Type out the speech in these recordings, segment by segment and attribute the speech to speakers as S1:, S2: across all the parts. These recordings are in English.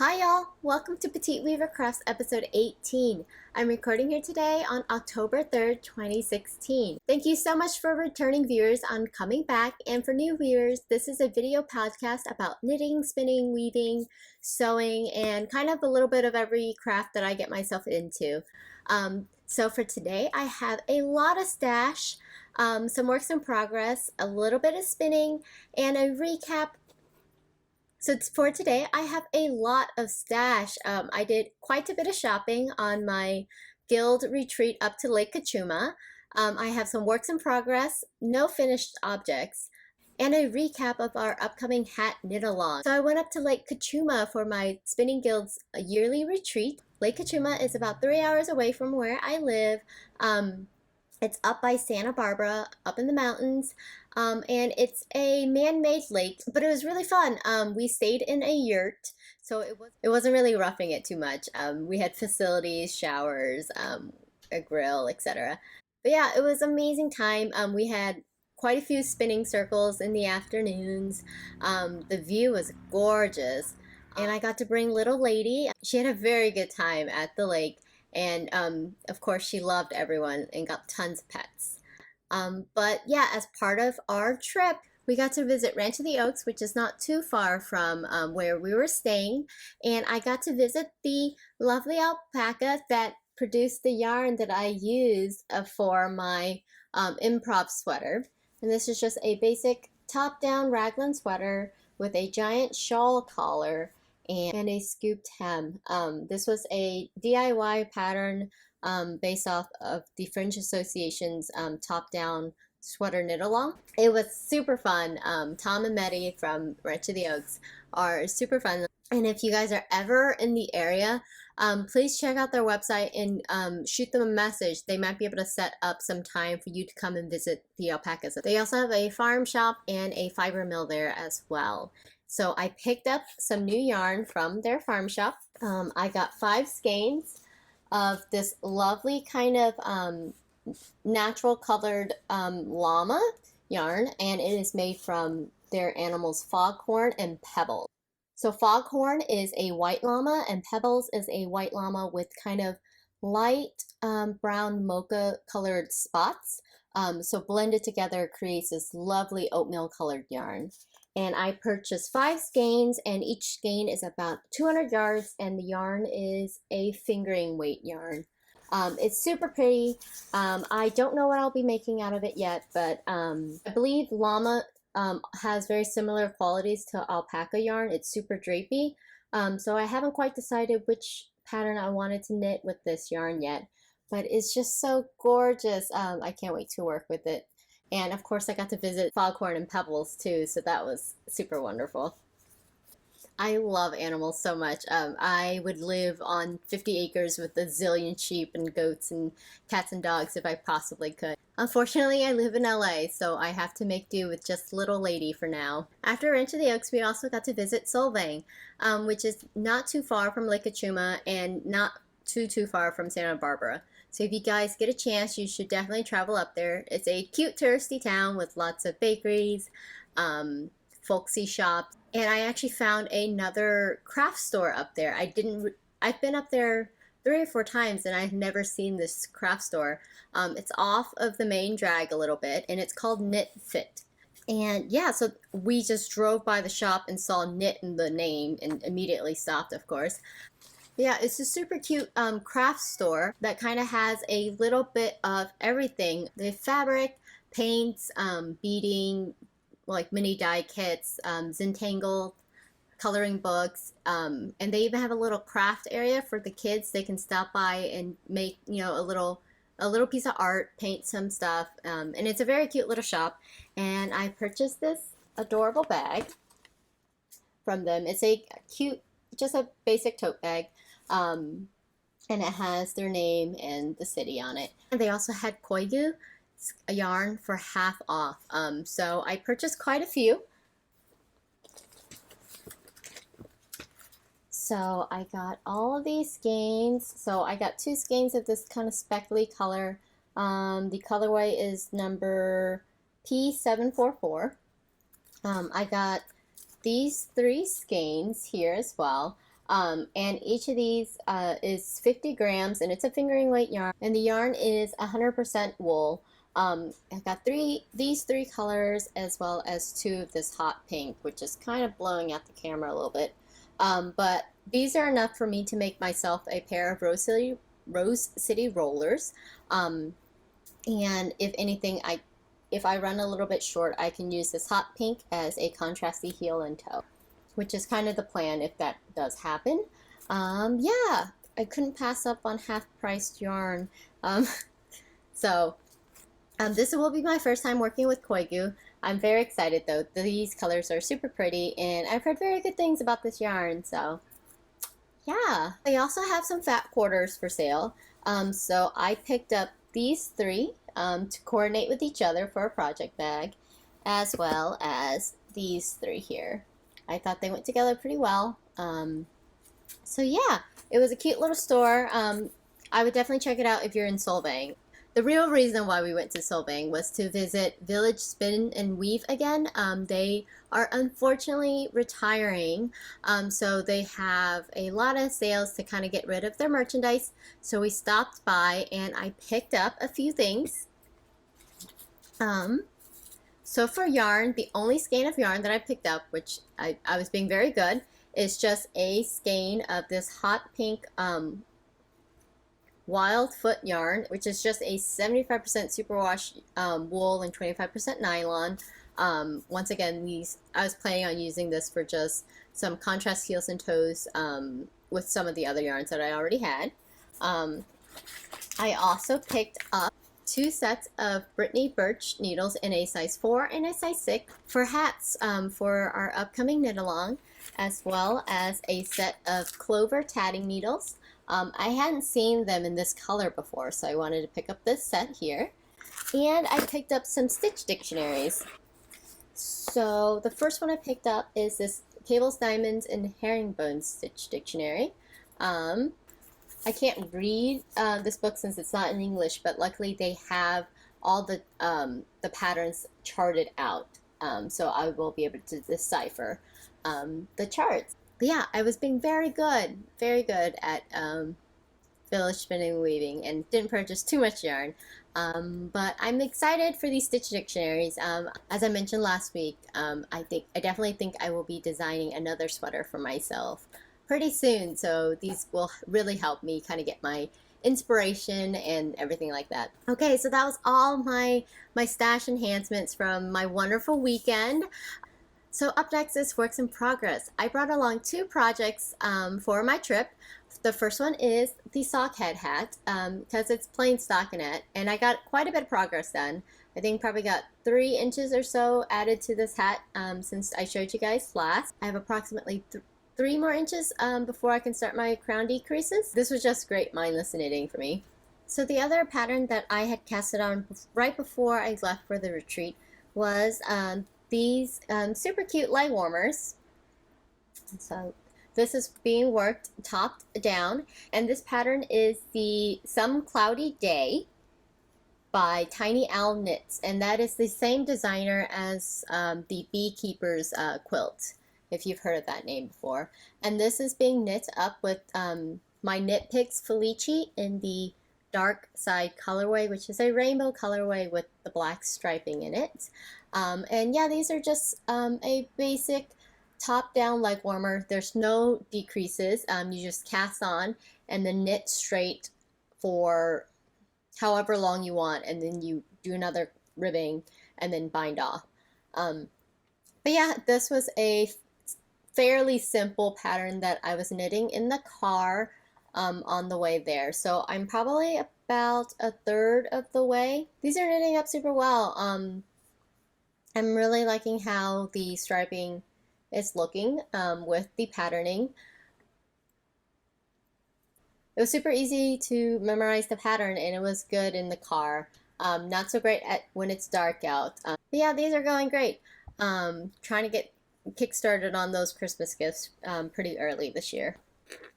S1: Hi y'all! Welcome to Petite Weaver Crafts episode 18. I'm recording here today on October 3rd, 2016. Thank you so much for returning viewers on coming back, and for new viewers, this is a video podcast about knitting, spinning, weaving, sewing, and kind of a little bit of every craft that I get myself into. So for today, I have a lot of stash, some works in progress, a little bit of spinning, and a recap. So for today, I have a lot of stash. I did quite a bit of shopping on my guild retreat up to Lake Kachuma. I have some works in progress, no finished objects, and a recap of our upcoming hat knit-along. So I went up to Lake Kachuma for my Spinning Guild's yearly retreat. Lake Kachuma is about 3 hours away from where I live. It's up by Santa Barbara, up in the mountains, and it's a man-made lake, but it was really fun. We stayed in a yurt, so it wasn't really roughing it too much. We had facilities, showers, a grill, etc. But yeah, it was an amazing time. We had quite a few spinning circles in the afternoons. The view was gorgeous, and I got to bring little lady. She had a very good time at the lake. And of course, she loved everyone and got tons of pets. But yeah, as part of our trip, we got to visit Ranch of the Oaks, which is not too far from where we were staying. And I got to visit the lovely alpaca that produced the yarn that I used for my improv sweater. And this is just a basic top-down raglan sweater with a giant shawl collar and a scooped hem. This was a DIY pattern based off of the Fringe Association's top-down sweater knit-along. It was super fun. Tom and Medi from Ranch of the Oaks are super fun. And if you guys are ever in the area, please check out their website and shoot them a message. They might be able to set up some time for you to come and visit the alpacas. They also have a farm shop and a fiber mill there as well. So I picked up some new yarn from their farm shop. I got 5 skeins of this lovely kind of natural colored llama yarn, and it is made from their animals Foghorn and Pebbles. So Foghorn is a white llama and Pebbles is a white llama with kind of light brown mocha colored spots. So blended together creates this lovely oatmeal colored yarn. And I purchased 5 skeins, and each skein is about 200 yards, and the yarn is a fingering weight yarn. It's super pretty. I don't know what I'll be making out of it yet, but I believe llama has very similar qualities to alpaca yarn. It's super drapey, so I haven't quite decided which pattern I wanted to knit with this yarn yet, but it's just so gorgeous. I can't wait to work with it. And of course I got to visit Foghorn and Pebbles too, so that was super wonderful. I love animals so much. I would live on 50 acres with a zillion sheep and goats and cats and dogs if I possibly could. Unfortunately, I live in LA, so I have to make do with just little lady for now. After Ranch of the Oaks, we also got to visit Solvang, which is not too far from Lake Kachuma and not too far from Santa Barbara. So if you guys get a chance, you should definitely travel up there. It's a cute touristy town with lots of bakeries, folksy shops, and I actually found another craft store up there. I've been up there 3 or 4 times and I've never seen this craft store. It's off of the main drag a little bit, and it's called KnitFit. And yeah, so we just drove by the shop and saw knit in the name and immediately stopped, of course. Yeah, it's a super cute craft store that kind of has a little bit of everything. They have fabric, paints, beading, like mini die kits, Zentangle, coloring books, and they even have a little craft area for the kids. They can stop by and make, a little piece of art, paint some stuff, and it's a very cute little shop. And I purchased this adorable bag from them. It's a cute, just a basic tote bag. And it has their name and the city on it. And they also had Koigu yarn for half off. So I purchased quite a few. So I got all of these skeins. So I got 2 skeins of this kind of speckly color. The colorway is number P744. I got these 3 skeins here as well. And each of these is 50 grams, and it's a fingering weight yarn, and the yarn is 100% wool. I've got these three colors, as well as two of this hot pink, which is kind of blowing out the camera a little bit. But these are enough for me to make myself a pair of Rose City rollers. And if anything, if I run a little bit short, I can use this hot pink as a contrasty heel and toe, which is kind of the plan if that does happen. Yeah, I couldn't pass up on half-priced yarn. This will be my first time working with Koigu. I'm very excited though. These colors are super pretty, and I've heard very good things about this yarn, so yeah. They also have some fat quarters for sale. So I picked up these three to coordinate with each other for a project bag, as well as these three here. I thought they went together pretty well. So yeah, it was a cute little store. I would definitely check it out if you're in Solvang. The real reason why we went to Solvang was to visit Village Spin and Weave again. They are unfortunately retiring, so they have a lot of sales to kind of get rid of their merchandise. So we stopped by and I picked up a few things. So for yarn, the only skein of yarn that I picked up, which I was being very good, is just a skein of this hot pink Wildfoote yarn, which is just a 75% superwash wool and 25% nylon. Once again, I was planning on using this for just some contrast heels and toes with some of the other yarns that I already had. I also picked up 2 sets of Brittany Birch needles in a size 4 and a size 6 for hats for our upcoming knit-along, as well as a set of Clover tatting needles. I hadn't seen them in this color before, so I wanted to pick up this set here. And I picked up some stitch dictionaries. So the first one I picked up is this Pebbles, Diamonds, and Herringbone Stitch Dictionary. I can't read this book since it's not in English, but luckily they have all the patterns charted out, so I will be able to decipher the charts. But yeah, I was being very good at Village Spinning and Weaving, and didn't purchase too much yarn. But I'm excited for these stitch dictionaries. As I mentioned last week, I definitely think I will be designing another sweater for myself pretty soon, so these will really help me kind of get my inspiration and everything like that. Okay, so that was all my stash enhancements from my wonderful weekend. So up next is works in progress. I brought along 2 projects for my trip. The first one is the Sockhead Hat, because it's plain stockinette, and I got quite a bit of progress done. I think probably got 3 inches or so added to this hat since I showed you guys last. I have approximately 3 more inches before I can start my crown decreases. This was just great mindless knitting for me. So the other pattern that I had casted on right before I left for the retreat was these super cute leg warmers. So this is being worked top down, and this pattern is the Some Cloudy Day by Tiny Owl Knits, and that is the same designer as the Beekeeper's quilt, if you've heard of that name before. And this is being knit up with my Knit Picks Felici in the Darkside colorway, which is a rainbow colorway with the black striping in it. And yeah, these are just a basic top-down leg warmer. There's no decreases. You just cast on and then knit straight for however long you want, and then you do another ribbing and then bind off. But yeah, this was a fairly simple pattern that I was knitting in the car on the way there. So I'm probably about 1/3 of the way. These are knitting up super well. I'm really liking how the striping is looking with the patterning. It was super easy to memorize the pattern, and it was good in the car. Not so great when it's dark out. But yeah, these are going great. Trying to get kickstarted on those Christmas gifts pretty early this year.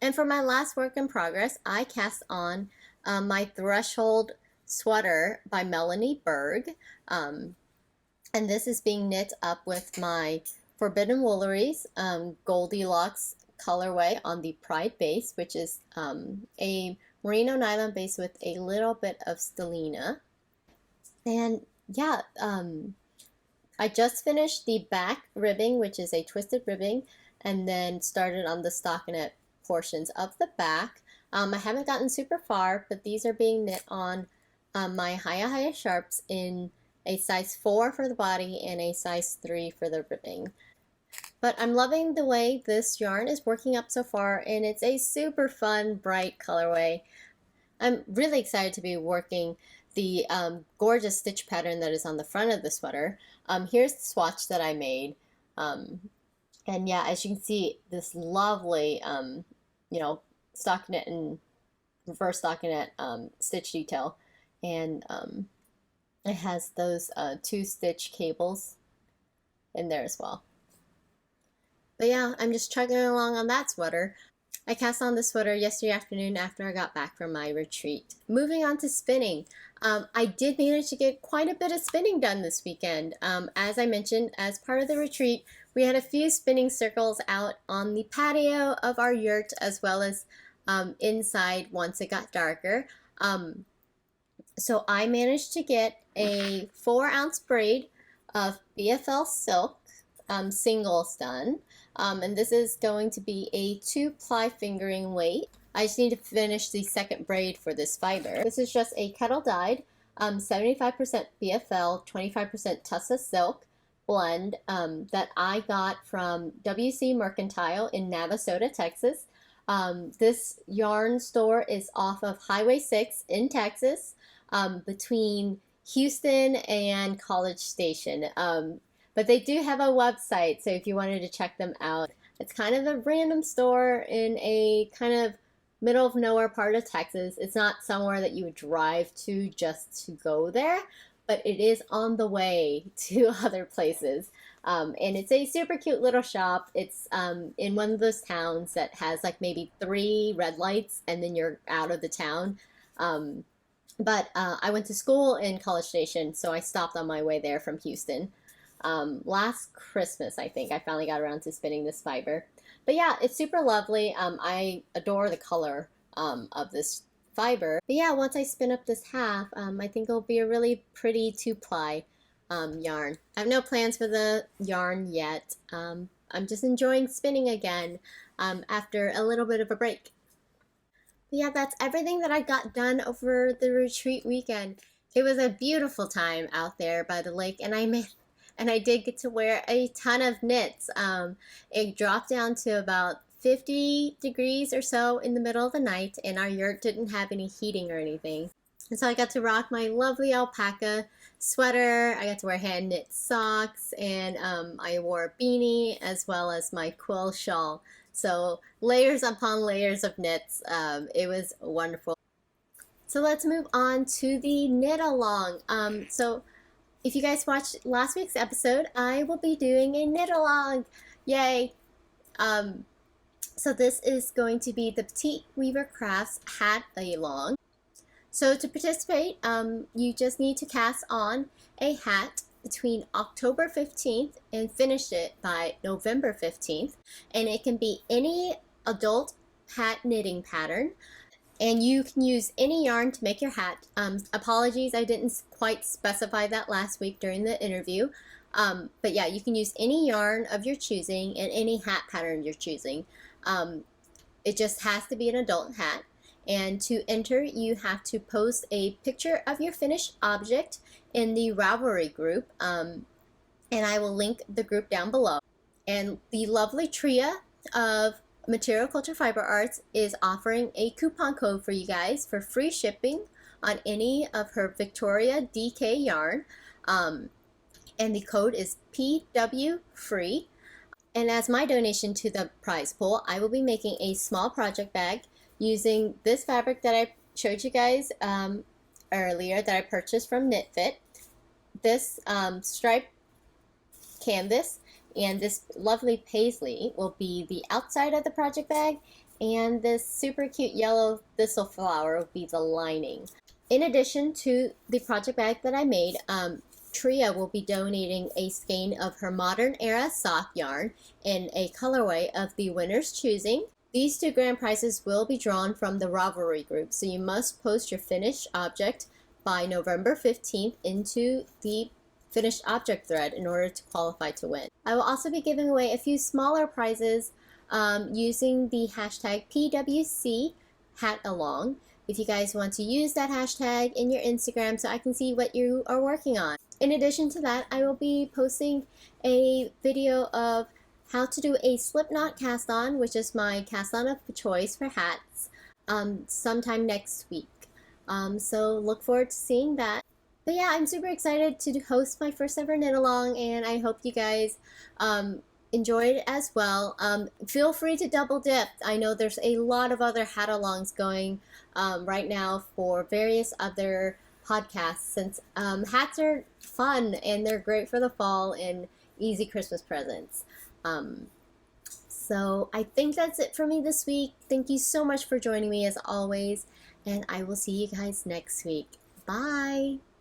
S1: And for my last work in progress, I cast on my Threshold sweater by Melanie Berg. And this is being knit up with my Forbidden Woolery's Goldilocks colorway on the Pride base, which is a merino nylon base with a little bit of stellina. And yeah, I just finished the back ribbing, which is a twisted ribbing, and then started on the stockinette portions of the back. I haven't gotten super far, but these are being knit on my Haya Sharps in a size 4 for the body and a size 3 for the ribbing. But I'm loving the way this yarn is working up so far, and it's a super fun, bright colorway. I'm really excited to be working the gorgeous stitch pattern that is on the front of the sweater. Here's the swatch that I made. And yeah, as you can see, this lovely, you know, stockinette and reverse stockinette stitch detail. And it has those 2-stitch cables in there as well. But yeah, I'm just chugging along on that sweater. I cast on the sweater yesterday afternoon after I got back from my retreat. Moving on to spinning. I did manage to get quite a bit of spinning done this weekend. As I mentioned, as part of the retreat, we had a few spinning circles out on the patio of our yurt, as well as inside once it got darker. So I managed to get a 4-ounce braid of BFL silk singles done. And this is going to be a 2-ply fingering weight. I just need to finish the second braid for this fiber. This is just a kettle dyed 75% BFL, 25% Tussa silk blend that I got from WC Mercantile in Navasota, Texas. This yarn store is off of Highway 6 in Texas, between Houston and College Station. But they do have a website, so if you wanted to check them out. It's kind of a random store in a kind of middle of nowhere part of Texas. It's not somewhere that you would drive to just to go there, but it is on the way to other places. And it's a super cute little shop. It's in one of those towns that has like maybe 3 red lights and then you're out of the town. But I went to school in College Station, so I stopped on my way there from Houston. Last Christmas, I think, I finally got around to spinning this fiber. But yeah, it's super lovely. I adore the color of this fiber. But yeah, once I spin up this half, I think it'll be a really pretty 2-ply yarn. I have no plans for the yarn yet. I'm just enjoying spinning again after a little bit of a break. But yeah, that's everything that I got done over the retreat weekend. It was a beautiful time out there by the lake, and I did get to wear a ton of knits. It dropped down to about 50 degrees or so in the middle of the night, and our yurt didn't have any heating or anything. And so I got to rock my lovely alpaca sweater. I got to wear hand knit socks, and I wore a beanie as well as my quill shawl. So layers upon layers of knits. It was wonderful. So let's move on to the knit along. So if you guys watched last week's episode, I will be doing a knit along. Yay! So this is going to be the Petite Weaver Crafts Hat along. So to participate, you just need to cast on a hat between October 15th and finish it by November 15th. And it can be any adult hat knitting pattern. And you can use any yarn to make your hat. Apologies, I didn't quite specify that last week during the interview. But yeah, you can use any yarn of your choosing and any hat pattern you're choosing. It just has to be an adult hat. And to enter, you have to post a picture of your finished object in the Ravelry group. And I will link the group down below. And the lovely Tria of Material Culture Fiber Arts is offering a coupon code for you guys for free shipping on any of her Victoria DK yarn. And the code is PWFREE. And as my donation to the prize pool, I will be making a small project bag using this fabric that I showed you guys earlier that I purchased from KnitFit. This striped canvas and this lovely paisley will be the outside of the project bag, and this super cute yellow thistle flower will be the lining. In addition to the project bag that I made, Tria will be donating a skein of her modern era sock yarn in a colorway of the winner's choosing. These 2 grand prizes will be drawn from the Ravelry group, so you must post your finished object by November 15th into the finished object thread in order to qualify to win. I will also be giving away a few smaller prizes using the hashtag PWC Hat Along. If you guys want to use that hashtag in your Instagram so I can see what you are working on. In addition to that, I will be posting a video of how to do a slip knot cast on, which is my cast on of choice for hats, sometime next week. So look forward to seeing that. But yeah, I'm super excited to host my first ever knit along, and I hope you guys enjoyed it as well. Feel free to double dip. I know there's a lot of other hat alongs going right now for various other podcasts, since hats are fun and they're great for the fall and easy Christmas presents. So I think that's it for me this week. Thank you so much for joining me as always, and I will see you guys next week. Bye!